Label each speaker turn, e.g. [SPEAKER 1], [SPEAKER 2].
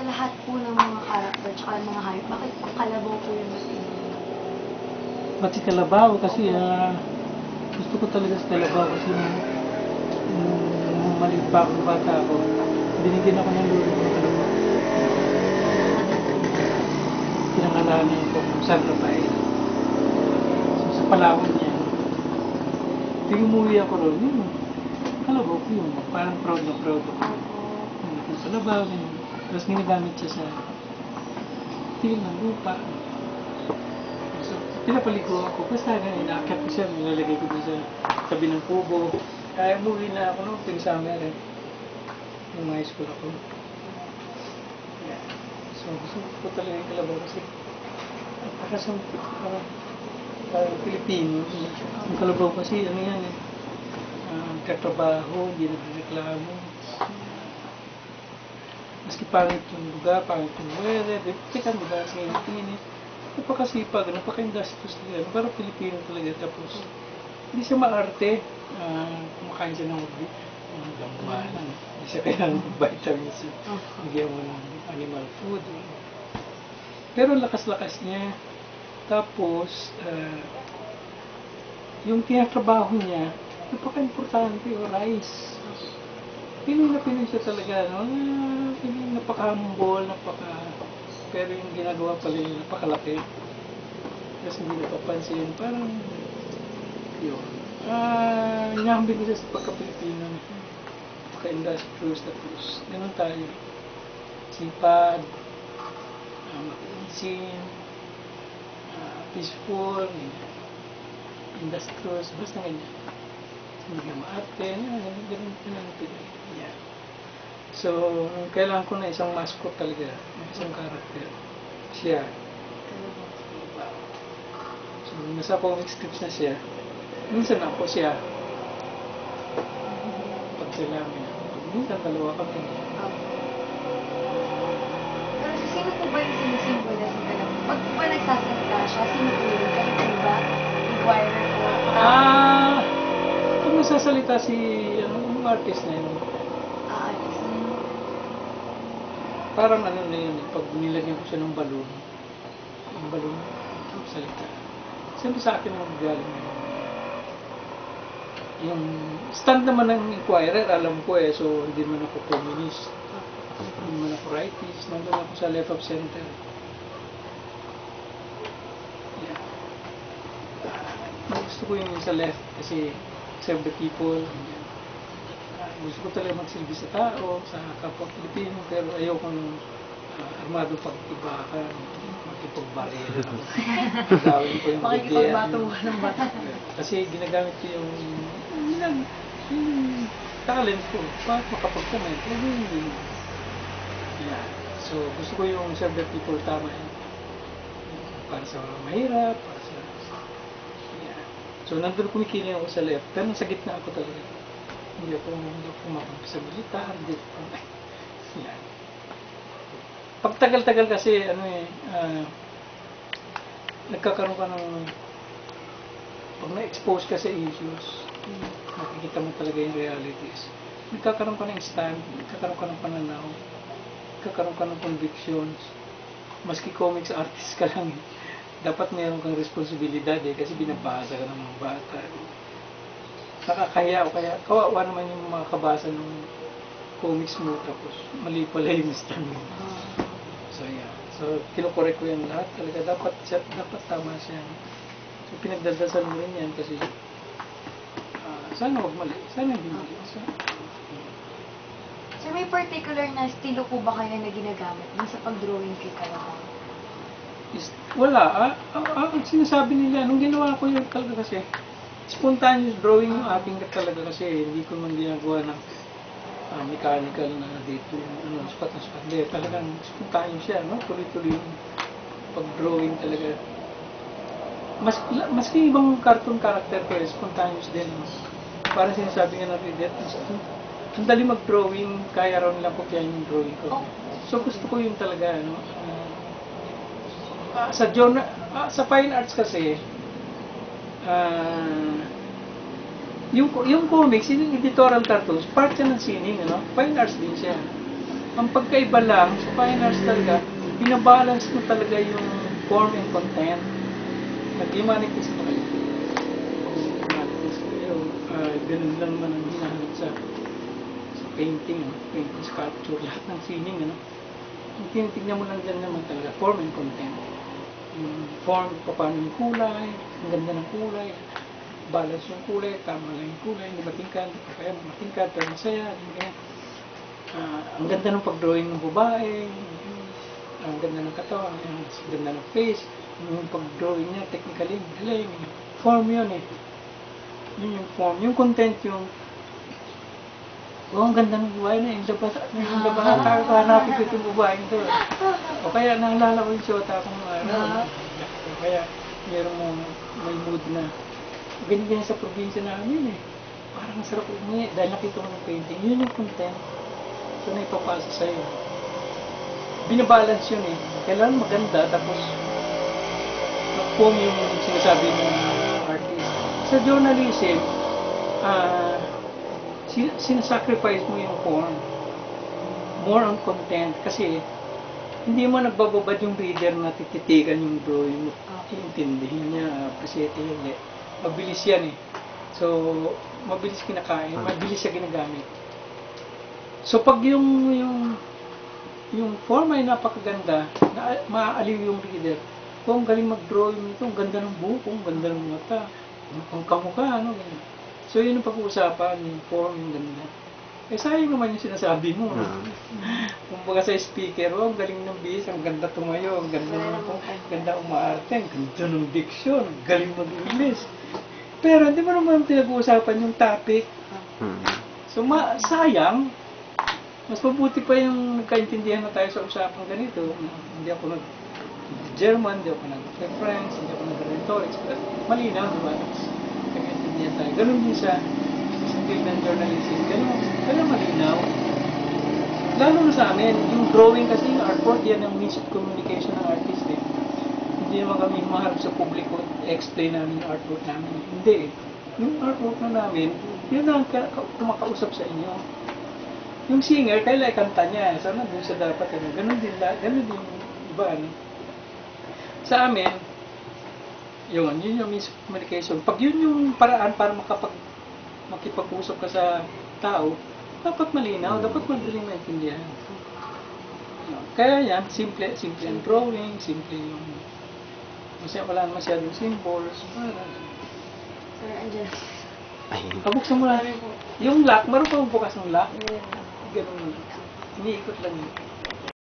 [SPEAKER 1] sa lahat po ng mga character tsaka mga hayop, bakit kalabaw po yung matindi?
[SPEAKER 2] Pati kalabaw kasi gusto ko talaga sa kalabaw kasi nung maliit pa akong bata ako, binigyan ako ng lolo ko ng kalabaw. Pinangalanan ko kung San Rafael. So sa Palawan niya, pag umuwi ako ron, yun, kalabaw ko yun. Parang proud na proud ako. Yung kalabaw, yun. Tapos ginagamit siya sa tingin ng lupa. So, pinapaligo ako. Basta ganyan, inaakit ko siya, nilalagay ko doon sa tabi ng kubo. Kaya umuwi na ako noong ping summer eh. Yung high school ako. Yeah. So, gusto ko talaga yung kalabaw kasi parang Pilipino. Ang kalabaw kasi, ano yan eh, katrabaho, hindi nagreklamo. Maski pangit yung lugar, pangit yung weather, teka lugar sa init. Napakasipag, napaka-industrious talaga. Parang Pilipino talaga. Tapos, hindi siya maarte. Kumakain siya ng gamba lang. Hindi siya kailangan ng vitamins. Bigyan mo ng animal food. Pero lakas-lakas niya. Tapos, yung tinatrabaho niya, napaka-importante o rice. Pinoy na Pinoy siya talaga, no? Pinoy, napaka-humble, pero yung ginagawa pala yung napakalaki. Kasi hindi napapansin, parang, yun. Nyambing ko siya sa pagka-Pilipino. Napaka-industrious, tapos, ganun tayo. Sipag, makinsin, peaceful, industrious, basta ganyan. Hindi maarte, ganun Pinoy. Yeah. So, kailangan ko na isang mascot talaga, isang character. Siya. So, nasa comic strips na siya. Minsan ako siya. Pag sila kami. Minsan dalawa kami.
[SPEAKER 1] Pero sino po ba yung sinisimbolo sa kalabaw? Pag po ba nagsasalita siya, sino po yun? Kayo po ba? Inquirer po?
[SPEAKER 2] Kung nagsasalita si, yung artist na yun. Parang ano na yun, pag nilagyan ko siya ng balon, yung balon, salita. Siyempre sa akin ang galing na yun. Yung stand naman ng inquirer, alam ko eh, so hindi man ako feminist, hindi man ako rightist, nandun ako sa left of center. Yeah. Gusto ko yung sa left kasi serve the people. Gusto ko talaga magsilbi sa tao, sa kapwa Pilipino, pero ayokong armadong pag-ibakan, makipag-baril. Gawin ko yung
[SPEAKER 1] makikipag-batuhan ng bata.
[SPEAKER 2] Kasi ginagamit ko yung talent ko, para makapag-comment. Yeah. So, gusto ko yung serve the people tama yun. Para sa mahirap, para sa... Yeah. So, nandun kumikiling ako sa left, pero nasa gitna ako talaga. Hindi ako makapagsabalita, hindi ako... Yan. Pagtagal-tagal kasi, nagkakaroon ka ng... Pag na-expose ka sa issues, makikita mo talaga yung realities. Nagkakaroon ka ng stand, nagkakaroon ka ng pananaw, nagkakaroon ka ng convictions. Maski comics artist ka lang, dapat mayroon kang responsibilidad kasi binabasa ka ng mga bata. Nakakahiya o kaya kawawa naman yung mga kabasa ng comics mo tapos mali pala yung stand mo. So yeah. So kinukorek ko yan lahat talaga. Dapat tama siya. So pinagdadasal mo rin yan kasi sana wag mali. Sana hindi mali.
[SPEAKER 1] So may particular na estilo po ba kayo na ginagamit sa pag-drawing kay Kalabaw?
[SPEAKER 2] Wala. Ang sinasabi nila, nung ginawa ko yun talaga kasi spontaneous drawing yung aking talaga kasi hindi ko man ginagawa ng mechanical na dito yung spot na spot. Hindi, talagang spontaneous siya, no? Tuloy-tuloy yung pag-drawing talaga. Maski ibang cartoon character ko, spontaneous din. No? Parang sinasabi nga ng reader, ang dali mag-drawing, kaya raw nilang kopyahin yung drawing ko. So gusto ko yung talaga, no? Sa fine arts kasi, yung comics, yung editorial cartoons, part siya ng sining, ano? Fine arts din siya. Ang pagkaiba lang, sa fine arts talaga, binabalance mo talaga yung form and content. Nag-humanities pa kayo. Humanities kayo. Ganun lang naman ang hinahanap sa painting, painting, sculpture, lahat ng sining, ano. Ang tinitignan mo lang dyan naman talaga, form and content. Yung form, paano yung kulay, ang ganda ng kulay, balance yung kulay, tama lang yung kulay, hindi matingkad, kaya matingkad, pero masaya, ganyan. Ang ganda ng pag-drawing ng babae, ang ganda ng katawan, ang ganda ng face, yung pag-drawing niya, technically, galing. Form yun eh. Yun yung form. Yung content yung, ang ganda ng babae na, yung labahan, hanapin ko itong babae ito. O kaya naalala ko yung siyota akong araw. O kaya, mayroong may mood na, ganyan sa probinsya namin eh. Parang sarap umuwi dahil nakita ko ng painting. Yun yung content. So, naipapasa sa'yo. Binabalance yun eh. Kailangan maganda, tapos mag-form yung sinasabi ng artist. Sa journalism, sinasacrifice mo yung form. More on content. Kasi, hindi mo nagbababad yung reader na tititigan yung drawing mo. Iintindihin niya, appreciate niya. Mabilis yan eh. So, mabilis kinakain, mabilis siya ginagamit. So, pag yung form ay napakaganda, maaaliw yung reader. Kung galing mag-drawing ito, ang ganda ng buhok, ang ganda ng mata, ang kamukha, ano, ganyan. So, yun ang pag-uusapan, yung form, yung ganda. Eh, sayang naman yung sinasabi mo. Kung baga sa speaker, ang galing ng bihis, ang ganda tumayo, ang ganda ng ganda umaarte, ang ganda ng diksyon, ang galing mag-English. Pero, hindi mo naman pinag-uusapan yung topic. So, sayang, mas mabuti pa yung nagkaintindihan na tayo sa usapang ganito. Hindi ako nag-German, hindi ako nag-French, hindi ako nag-rhetorics. Malinaw, di ba? Nagkaintindihan tayo. Ganun din sa field ng journalism. Ganun malinaw. Lalo na sa amin, yung drawing kasi, yung artwork, yan ang means of communication ng artist eh. Hindi naman kami maharap sa publiko, explain namin yung artwork namin. Hindi eh. Yung artwork na namin, yun ang kumakausap sa inyo. Yung singer, kailan ikanta niya. So, nandun siya dapat. Ano. Ganun din iba. Ano. Sa amin, yun yung means of communication. Pag yun yung paraan para makipag-usap ka sa tao, dapat malinaw, dapat madaling maintindihan. Kaya yan, simple ang drawing, simple yung wala masyadong symbols.
[SPEAKER 1] Sir, andyan.
[SPEAKER 2] Pabuksan mo lang. Yung lock, meron pa bukas ng lock? Ganun. Iniikot lang yun.